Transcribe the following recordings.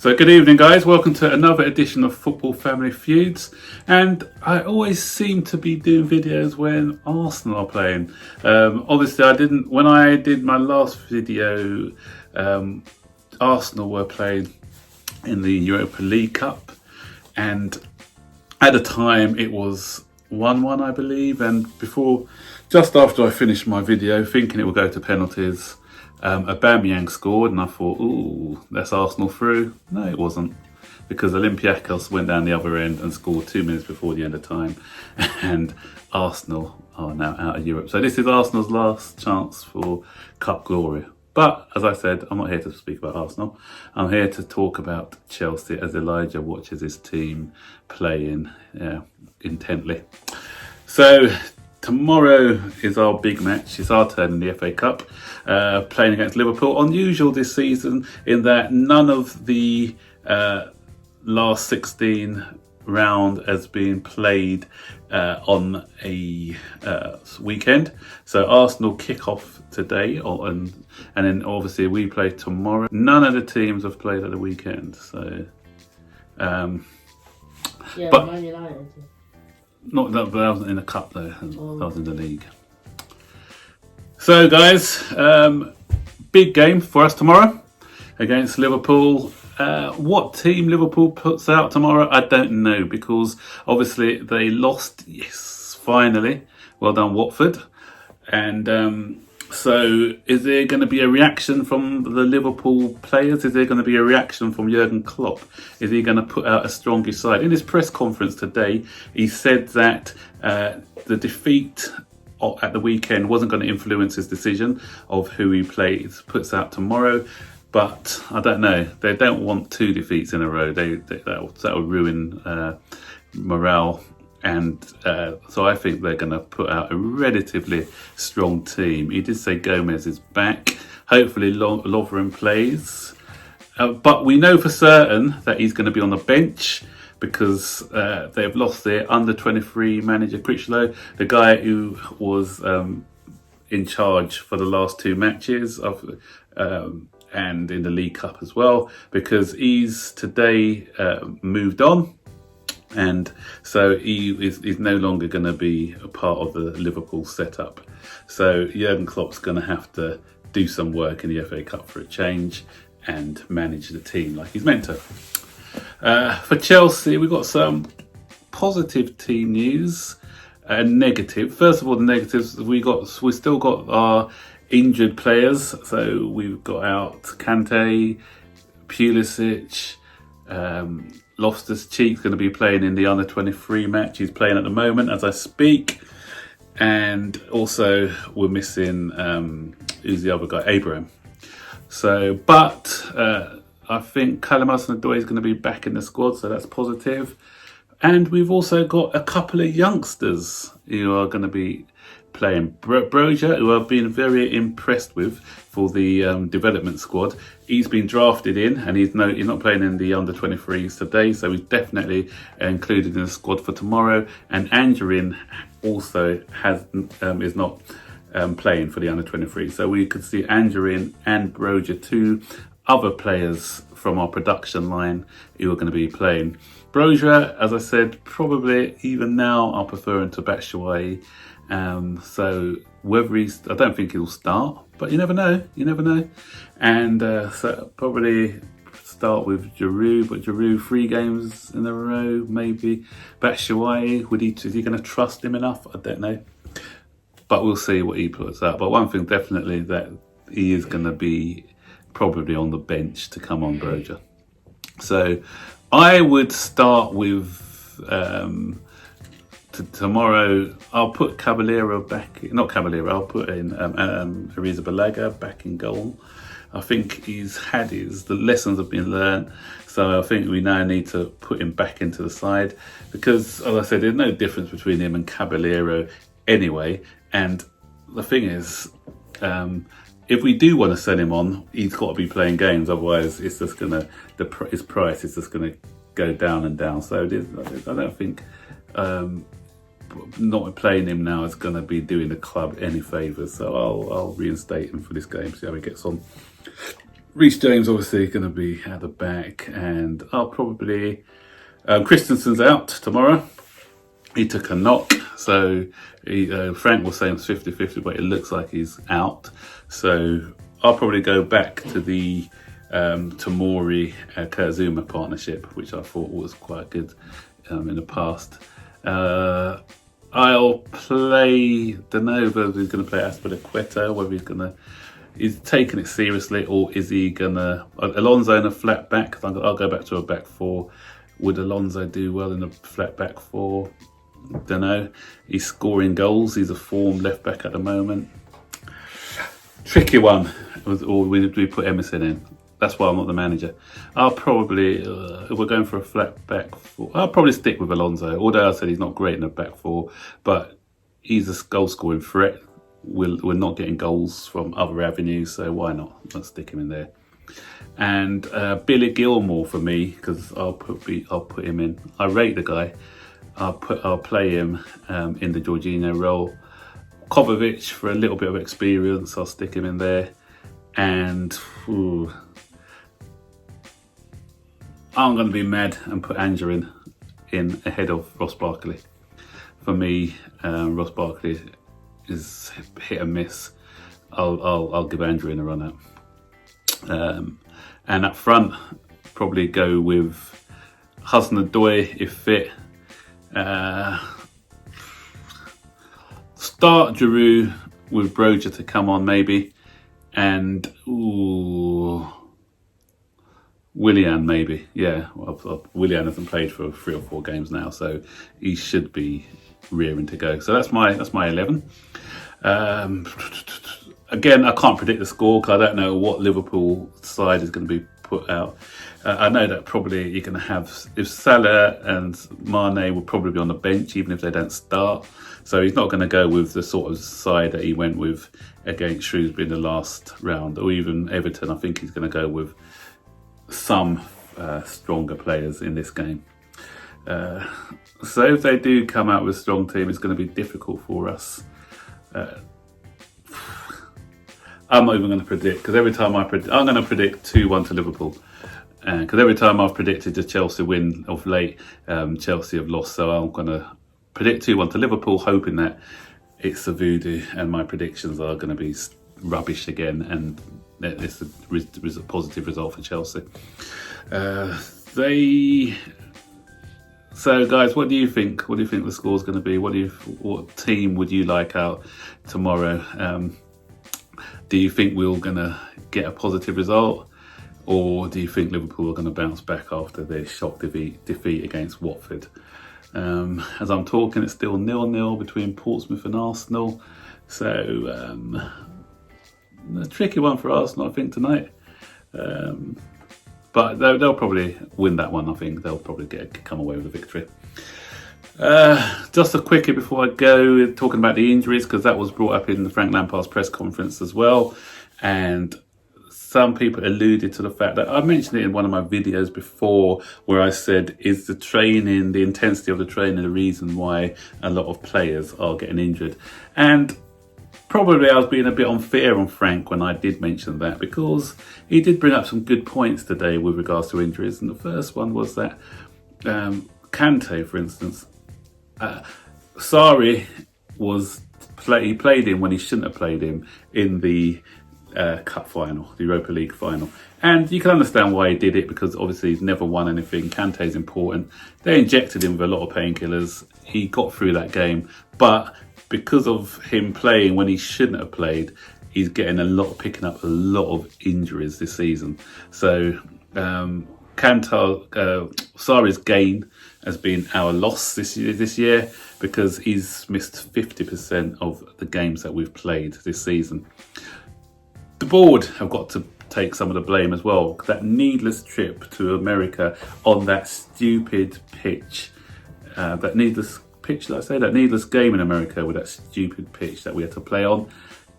So good evening guys, welcome to another edition of Football Family Feuds, and I always seem to be doing videos when Arsenal are playing. Obviously when I did my last video, Arsenal were playing in the Europa League Cup, and at the time it was 1-1 I believe, and just after I finished my video thinking it would go to penalties, Aubameyang scored, and I thought, ooh, that's Arsenal through. No, it wasn't, because Olympiacos went down the other end and scored 2 minutes before the end of time, and Arsenal are now out of Europe. So this is Arsenal's last chance for Cup glory. But as I said, I'm not here to speak about Arsenal. I'm here to talk about Chelsea as Elijah watches his team playing intently. So tomorrow is our big match. It's our turn in the FA Cup, playing against Liverpool. Unusual this season in that none of the last 16 round has been played on a weekend. So Arsenal kick off today, and then obviously we play tomorrow. None of the teams have played at the weekend. So, but Man United. Not that, but I wasn't in the cup though. I was in the league. So guys, big game for us tomorrow against Liverpool. What team Liverpool puts out tomorrow, I don't know, because obviously they lost. Yes, finally, well done Watford. And so is there going to be a reaction from the Liverpool players? Is there going to be a reaction from Jurgen Klopp? Is he going to put out a stronger side? In his press conference today, he said that the defeat at the weekend wasn't going to influence his decision of who he puts out tomorrow. But I don't know. They don't want 2 defeats in a row. That will ruin morale. And so I think they're going to put out a relatively strong team. He did say Gomez is back. Hopefully Lovren plays. But we know for certain that he's going to be on the bench, because they've lost their under-23 manager, Critchlow, the guy who was in charge for the last 2 matches and in the League Cup as well, because he's today moved on. And so he's no longer going to be a part of the Liverpool setup. So Jurgen Klopp's going to have to do some work in the FA Cup for a change and manage the team like he's meant to. For Chelsea, we've got some positive team news and negative. First of all, the negatives, we still got our injured players. So we've got out Kante, Pulisic, Loftus-Cheek's going to be playing in the under-23 match. He's playing at the moment as I speak. And also we're missing, who's the other guy? Abraham. So, but I think Callum Hudson-Odoi is going to be back in the squad, so that's positive. And we've also got a couple of youngsters who are going to be playing. Broja, who I've been very impressed with for the development squad. He's been drafted in, and he's not playing in the under-23s today, so he's definitely included in the squad for tomorrow. And ANJORIN also is not playing for the under-23. So we could see ANJORIN and Broja, 2 other players from our production line who are going to be playing. Broja, as I said, probably even now I'll prefer him to Batshuayi. So whether I don't think he'll start, but you never know. And so probably start with Giroud, but Giroud 3 games in a row, maybe. Batshuayi, is he going to trust him enough? I don't know. But we'll see what he puts out. But one thing definitely, that he is going to be probably on the bench to come on, Broja. So I would start with tomorrow. I'll put Caballero back. Not Caballero. I'll put in Arrizabalaga back in goal. I think the lessons have been learned. So I think we now need to put him back into the side, because, as I said, there's no difference between him and Caballero anyway. And the thing is, if we do want to sell him on, he's got to be playing games. Otherwise, it's just his price is just gonna go down and down. So I don't think not playing him now is going to be doing the club any favours. So I'll reinstate him for this game, see how he gets on. Reece James obviously going to be at the back, and I'll probably Christensen's out tomorrow. He took a knock, so Frank was saying it's 50-50, but it looks like he's out. So I'll probably go back to the Tomori Kurt Zuma partnership, which I thought was quite good in the past. I'll play, don't know whether he's going to play Aspilicueta, whether he's taking it seriously, or is he going to, Alonso in a flat back? I'll go back to a back four. Would Alonso do well in a flat back four? Don't know. He's scoring goals. He's a form left back at the moment. Tricky one. Or we put Emerson in. That's why I'm not the manager. I'll probably, if we're going for a flat back four, I'll probably stick with Alonso. Although I said he's not great in a back four, but he's a goal scoring threat. We're not getting goals from other avenues, so why not? Let's stick him in there. And Billy Gilmore for me, because I'll put him in. I rate the guy. I'll play him in the Jorginho role. Kovacic for a little bit of experience. I'll stick him in there. And I'm going to be mad and put ANJORIN in ahead of Ross Barkley. For me, Ross Barkley is hit and miss. I'll give ANJORIN a run out. And up front, probably go with Hudson-Odoi if fit. Start Giroud with Broja to come on maybe, and Willian maybe. Yeah, Willian hasn't played for 3 or 4 games now, so he should be rearing to go. So that's my 11. Again, I can't predict the score because I don't know what Liverpool side is going to be put out. I know that probably you're going to have, if Salah and Mane will probably be on the bench even if they don't start. So he's not going to go with the sort of side that he went with against Shrewsbury in the last round, or even Everton. I think he's going to go with some stronger players in this game. So if they do come out with a strong team, it's going to be difficult for us. I'm not even going to predict, because every time I'm going to predict 2-1 to Liverpool. Because every time I've predicted the Chelsea win of late, Chelsea have lost. So I'm going to predict 2-1 to Liverpool, hoping that it's a voodoo and my predictions are going to be rubbish again, and it's a positive result for Chelsea. So guys, what do you think? What do you think the score's going to be? What team would you like out tomorrow? Do you think we're going to get a positive result? Or do you think Liverpool are going to bounce back after their shock defeat against Watford? As I'm talking, it's still 0-0 between Portsmouth and Arsenal. So, a tricky one for Arsenal, I think, tonight. But they'll probably win that one, I think. They'll probably come away with a victory. Just a quickie before I go, talking about the injuries, because that was brought up in the Frank Lampard's press conference as well. And some people alluded to the fact that I mentioned it in one of my videos before, where I said, is the training, the intensity of the training, the reason why a lot of players are getting injured? And probably I was being a bit unfair on Frank when I did mention that, because he did bring up some good points today with regards to injuries. And the first one was that Kante, for instance, Sarri he played him when he shouldn't have played him in the cup final, the Europa League final. And you can understand why he did it, because obviously he's never won anything. Kante's important. They injected him with a lot of painkillers. He got through that game. But because of him playing when he shouldn't have played, he's picking up a lot of injuries this season. So Sarri's gain has been our loss this year because he's missed 50% of the games that we've played this season. The board have got to take some of the blame as well. That needless trip to America on that stupid pitch, that needless game in America with that stupid pitch that we had to play on.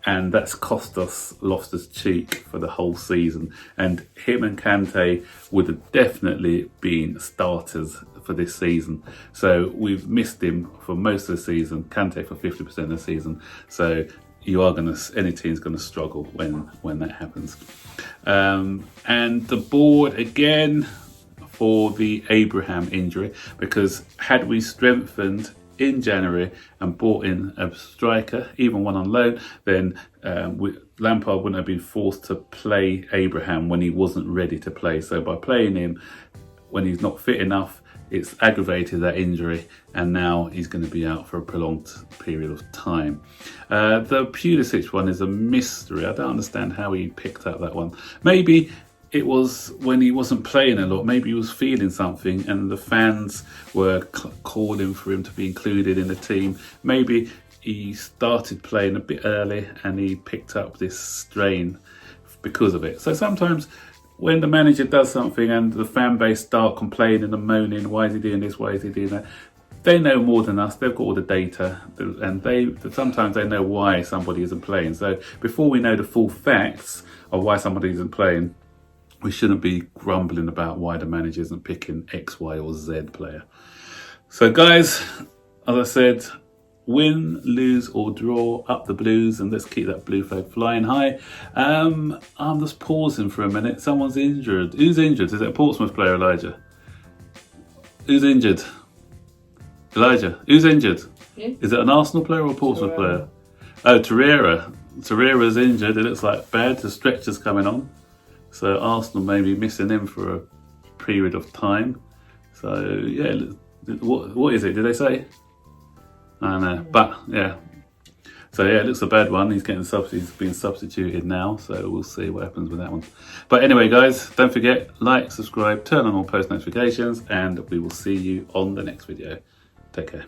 And that's cost us Loftus Cheek for the whole season. And him and Kante would have definitely been starters for this season. So we've missed him for most of the season, Kante for 50% of the season. So any team's going to struggle when that happens. And the board again for the Abraham injury, because had we strengthened in January and brought in a striker, even one on loan, then Lampard wouldn't have been forced to play Abraham when he wasn't ready to play. So by playing him when he's not fit enough, it's aggravated that injury, and now he's going to be out for a prolonged period of time. The Pulisic one is a mystery. I don't understand how he picked up that one. Maybe it was when he wasn't playing a lot. Maybe he was feeling something and the fans were calling for him to be included in the team. Maybe he started playing a bit early and he picked up this strain because of it. So sometimes when the manager does something and the fan base start complaining and moaning, why is he doing this, why is he doing that? They know more than us. They've got all the data, and sometimes they know why somebody isn't playing. So before we know the full facts of why somebody isn't playing, we shouldn't be grumbling about why the manager isn't picking X, Y or Z player. So guys, as I said, win, lose or draw, up the Blues, and let's keep that blue flag flying high. I'm just pausing for a minute. Someone's injured. Who's injured? Is it a Portsmouth player, Elijah? Who's injured? Elijah, who's injured? Yeah. Is it an Arsenal player or a Portsmouth player? Oh, Torreira. Torreira's injured. It looks like bad. The stretcher's coming on. So Arsenal may be missing him for a period of time. So yeah, what is it? Did they say? I don't know, but yeah. So yeah, it looks a bad one. He's being substituted now, so we'll see what happens with that one. But anyway, guys, don't forget, like, subscribe, turn on all post notifications, and we will see you on the next video. Take care.